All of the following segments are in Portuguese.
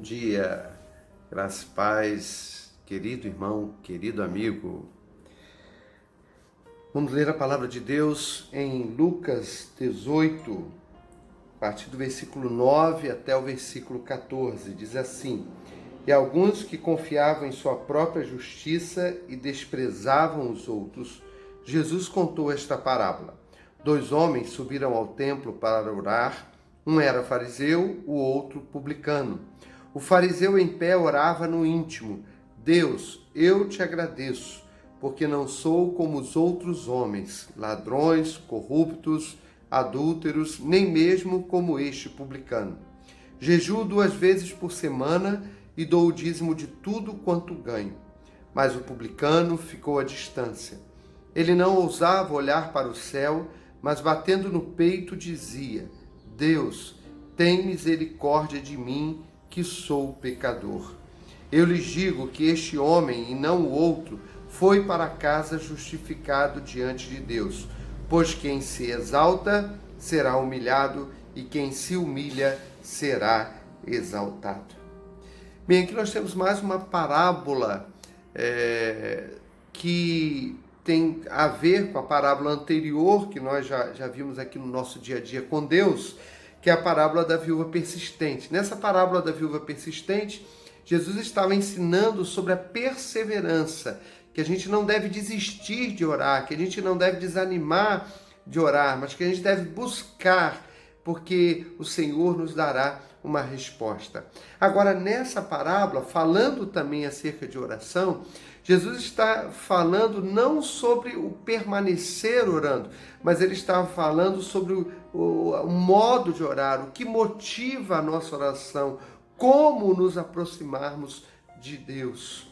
dia, graças e paz, querido irmão, querido amigo. Vamos ler a palavra de Deus em Lucas 18, a partir do versículo 9 até o versículo 14. Diz assim: E alguns que confiavam em sua própria justiça e desprezavam os outros, Jesus contou esta parábola. 2 homens subiram ao templo para orar. Um era fariseu, o outro publicano. O fariseu em pé orava no íntimo: Deus, eu te agradeço, porque não sou como os outros homens, ladrões, corruptos, adúlteros, nem mesmo como este publicano. Jejuo 2 vezes por semana e dou o dízimo de tudo quanto ganho. Mas o publicano ficou à distância. Ele não ousava olhar para o céu, mas batendo no peito dizia: Deus, tem misericórdia de mim, que sou pecador. Eu lhes digo que este homem, e não o outro, foi para casa justificado diante de Deus, pois quem se exalta será humilhado, e quem se humilha será exaltado. Bem, aqui nós temos mais uma parábola que tem a ver com a parábola anterior, que nós já vimos aqui no nosso dia a dia com Deus, que é a parábola da viúva persistente. Nessa parábola da viúva persistente, Jesus estava ensinando sobre a perseverança, que a gente não deve desistir de orar, que a gente não deve desanimar de orar, mas que a gente deve buscar, porque o Senhor nos dará uma resposta. Agora, nessa parábola, falando também acerca de oração, Jesus está falando não sobre o permanecer orando, mas ele está falando sobre o modo de orar, o que motiva a nossa oração, como nos aproximarmos de Deus.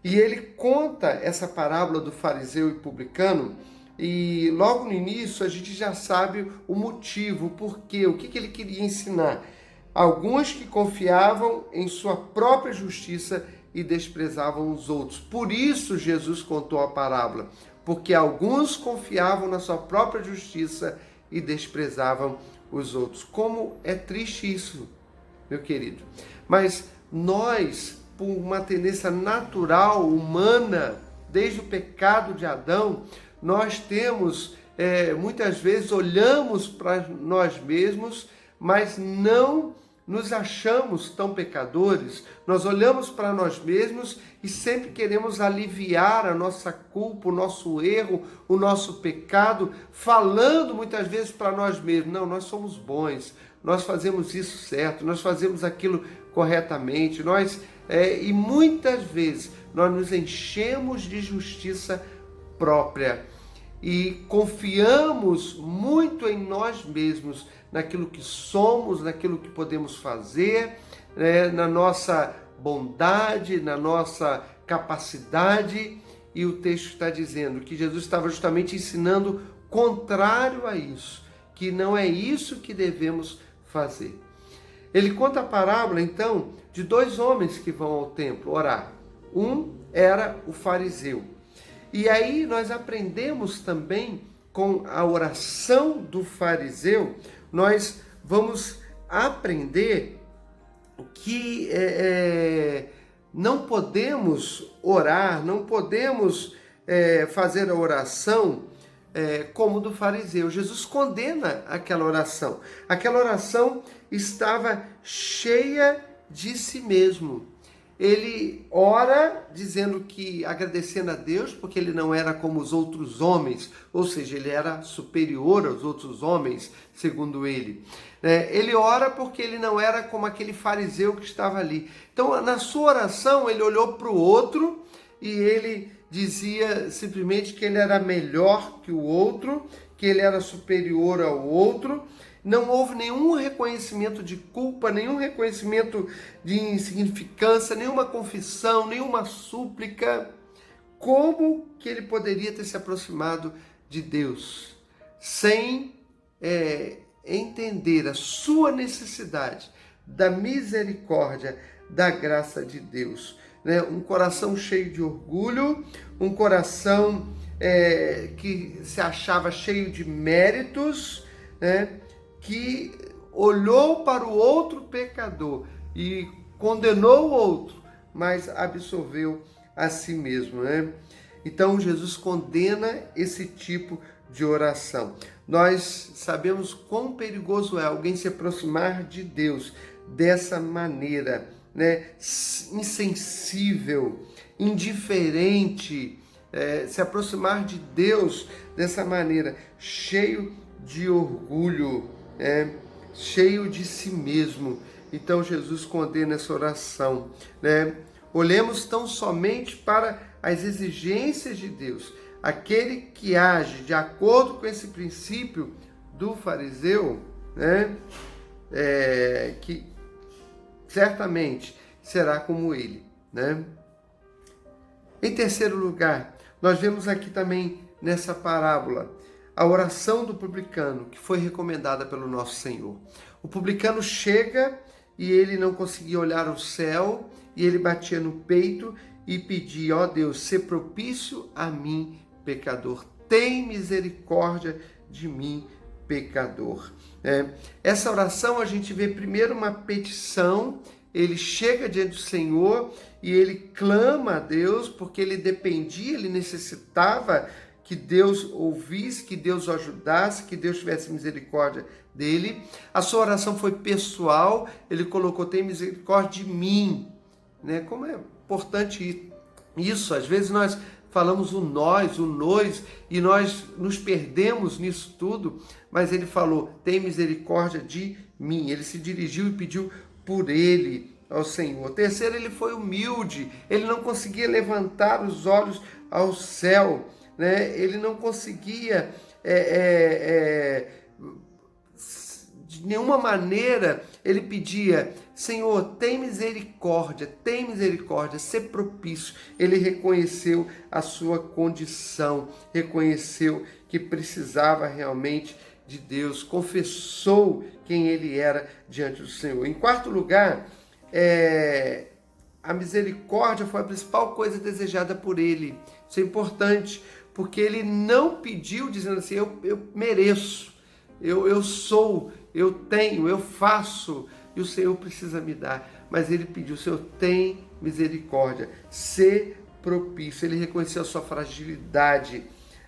E ele conta essa parábola do fariseu e publicano, e logo no início a gente já sabe o motivo, o porquê, o que ele queria ensinar. Alguns que confiavam em sua própria justiça e desprezavam os outros. Por isso Jesus contou a parábola, porque alguns confiavam na sua própria justiça e desprezavam os outros. Como é triste isso, meu querido. Mas nós, por uma tendência natural, humana, desde o pecado de Adão, nós temos, muitas vezes, olhamos para nós mesmos, mas não nos achamos tão pecadores. Nós olhamos para nós mesmos e sempre queremos aliviar a nossa culpa, o nosso erro, o nosso pecado, falando muitas vezes para nós mesmos: não, nós somos bons, nós fazemos isso certo, nós fazemos aquilo corretamente, e muitas vezes nós nos enchemos de justiça própria e confiamos muito em nós mesmos, naquilo que somos, naquilo que podemos fazer, na nossa bondade, na nossa capacidade. E o texto está dizendo que Jesus estava justamente ensinando contrário a isso, que não é isso que devemos fazer. Ele conta a parábola, então, de 2 homens que vão ao templo orar. Um era o fariseu. E aí nós aprendemos também com a oração do fariseu, nós vamos aprender que não podemos orar, não podemos fazer a oração como do fariseu. Jesus condena aquela oração. Aquela oração estava cheia de si mesmo. Ele ora dizendo que, agradecendo a Deus, porque ele não era como os outros homens, ou seja, ele era superior aos outros homens, segundo ele. Ele ora porque ele não era como aquele fariseu que estava ali. Então, na sua oração, ele olhou para o outro e ele dizia simplesmente que ele era melhor que o outro, que ele era superior ao outro. Não houve nenhum reconhecimento de culpa, nenhum reconhecimento de insignificância, nenhuma confissão, nenhuma súplica. Como que ele poderia ter se aproximado de Deus sem entender a sua necessidade da misericórdia, da graça de Deus? Um coração cheio de orgulho, um coração que se achava cheio de méritos, que olhou para o outro pecador e condenou o outro, mas absolveu a si mesmo, né? Então Jesus condena esse tipo de oração. Nós sabemos quão perigoso é alguém se aproximar de Deus dessa maneira, né? Insensível, indiferente, se aproximar de Deus dessa maneira, cheio de orgulho, cheio de si mesmo. Então Jesus condena essa oração, né? Olhemos tão somente para as exigências de Deus. Aquele que age de acordo com esse princípio do fariseu, né? Que certamente será como ele, né? Em terceiro lugar, nós vemos aqui também nessa parábola a oração do publicano, que foi recomendada pelo nosso Senhor. O publicano chega e ele não conseguia olhar o céu, e ele batia no peito e pedia: ó Deus, sê propício a mim, pecador. Tem misericórdia de mim, pecador. Essa oração a gente vê primeiro uma petição. Ele chega diante do Senhor e ele clama a Deus, porque ele dependia, ele necessitava que Deus ouvisse, que Deus o ajudasse, que Deus tivesse misericórdia dele. A sua oração foi pessoal, ele colocou: tem misericórdia de mim. Né? Como é importante isso, às vezes nós falamos o nós, e nós nos perdemos nisso tudo, mas ele falou: tem misericórdia de mim. Ele se dirigiu e pediu por ele ao Senhor. Terceiro, ele foi humilde, ele não conseguia levantar os olhos ao céu, né? Ele não conseguia de nenhuma maneira. Ele pedia: Senhor, tem misericórdia, ser propício. Ele reconheceu a sua condição, reconheceu que precisava realmente de Deus, confessou quem ele era diante do Senhor. Em quarto lugar, a misericórdia foi a principal coisa desejada por ele. Isso é importante, porque ele não pediu dizendo assim: eu mereço, eu sou, eu tenho, eu faço, e o Senhor precisa me dar. Mas ele pediu: Senhor, tem misericórdia, ser propício. Ele reconheceu a sua fragilidade,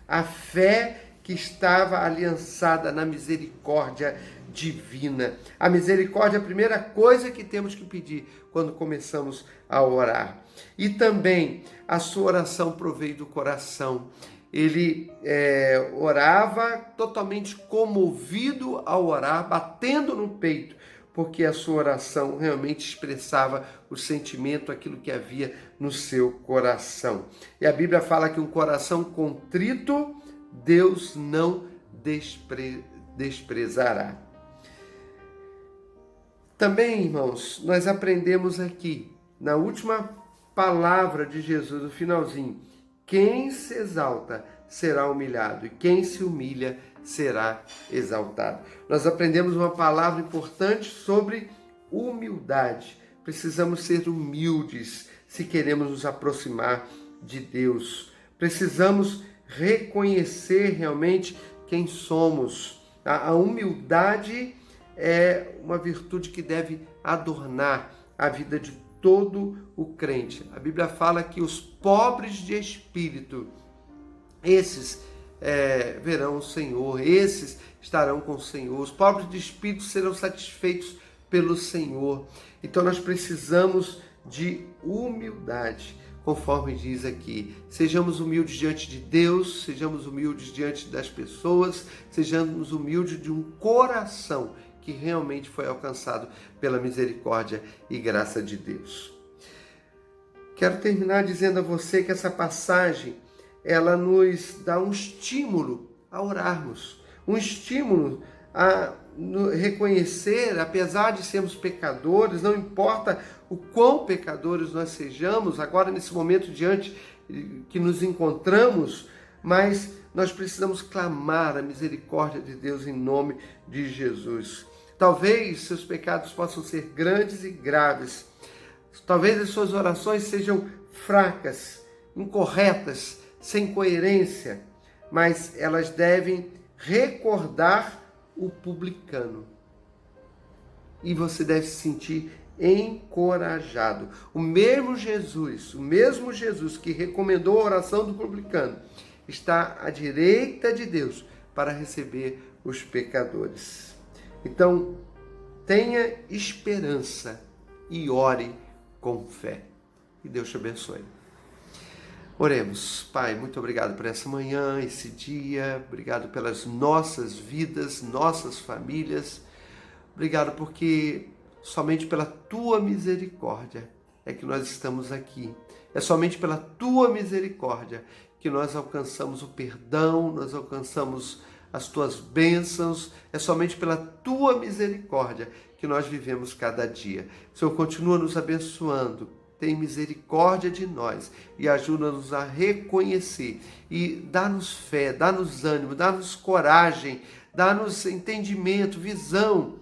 a fé que estava aliançada na misericórdia divina. A misericórdia é a primeira coisa que temos que pedir quando começamos a orar. E também a sua oração proveio do coração. Ele orava totalmente comovido ao orar, batendo no peito, porque a sua oração realmente expressava o sentimento, aquilo que havia no seu coração. E a Bíblia fala que um coração contrito Deus não desprezará. Também, irmãos, nós aprendemos aqui, na última palavra de Jesus, no finalzinho: quem se exalta será humilhado, e quem se humilha será exaltado. Nós aprendemos uma palavra importante sobre humildade. Precisamos ser humildes se queremos nos aproximar de Deus. Precisamos reconhecer realmente quem somos. A humildade é uma virtude que deve adornar a vida de todo o crente. A Bíblia fala que os pobres de espírito, esses verão o Senhor, esses estarão com o Senhor. Os pobres de espírito serão satisfeitos pelo Senhor. Então nós precisamos de humildade, conforme diz aqui. Sejamos humildes diante de Deus, sejamos humildes diante das pessoas, sejamos humildes de um coração que realmente foi alcançado pela misericórdia e graça de Deus. Quero terminar dizendo a você que essa passagem, ela nos dá um estímulo a orarmos, um estímulo a reconhecer, apesar de sermos pecadores, não importa o quão pecadores nós sejamos, agora nesse momento diante que nos encontramos, mas nós precisamos clamar a misericórdia de Deus em nome de Jesus. Talvez seus pecados possam ser grandes e graves, talvez as suas orações sejam fracas, incorretas, sem coerência, mas elas devem recordar o publicano. E você deve se sentir encorajado. O mesmo Jesus que recomendou a oração do publicano, está à direita de Deus para receber os pecadores. Então, tenha esperança e ore com fé. E Deus te abençoe. Oremos. Pai, muito obrigado por essa manhã, esse dia. Obrigado pelas nossas vidas, nossas famílias. Obrigado porque somente pela Tua misericórdia é que nós estamos aqui. É somente pela Tua misericórdia que nós alcançamos o perdão, nós alcançamos as Tuas bênçãos. É somente pela Tua misericórdia que nós vivemos cada dia. O Senhor continua nos abençoando. Tem misericórdia de nós e ajuda-nos a reconhecer e dá-nos fé, dá-nos ânimo, dá-nos coragem, dá-nos entendimento, visão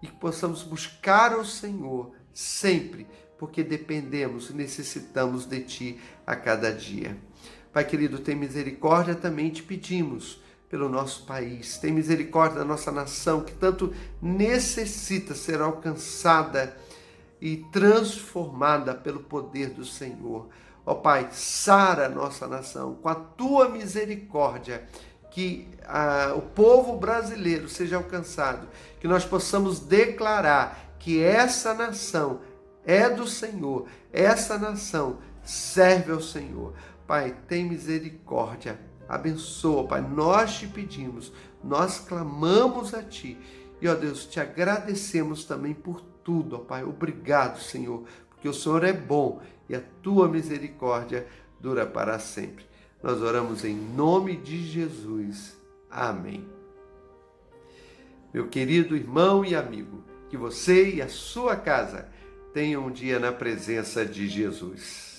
e que possamos buscar o Senhor sempre, porque dependemos e necessitamos de Ti a cada dia. Pai querido, tem misericórdia também, te pedimos pelo nosso país, tem misericórdia da nossa nação que tanto necessita ser alcançada e transformada pelo poder do Senhor. Ó Pai, sara a nossa nação com a Tua misericórdia, que o povo brasileiro seja alcançado, que nós possamos declarar que essa nação é do Senhor, essa nação serve ao Senhor. Pai, tem misericórdia, abençoa, Pai, nós te pedimos, nós clamamos a Ti e, ó Deus, te agradecemos também por tudo, ó Pai. Obrigado, Senhor, porque o Senhor é bom e a Tua misericórdia dura para sempre. Nós oramos em nome de Jesus. Amém. Meu querido irmão e amigo, que você e a sua casa tenham um dia na presença de Jesus.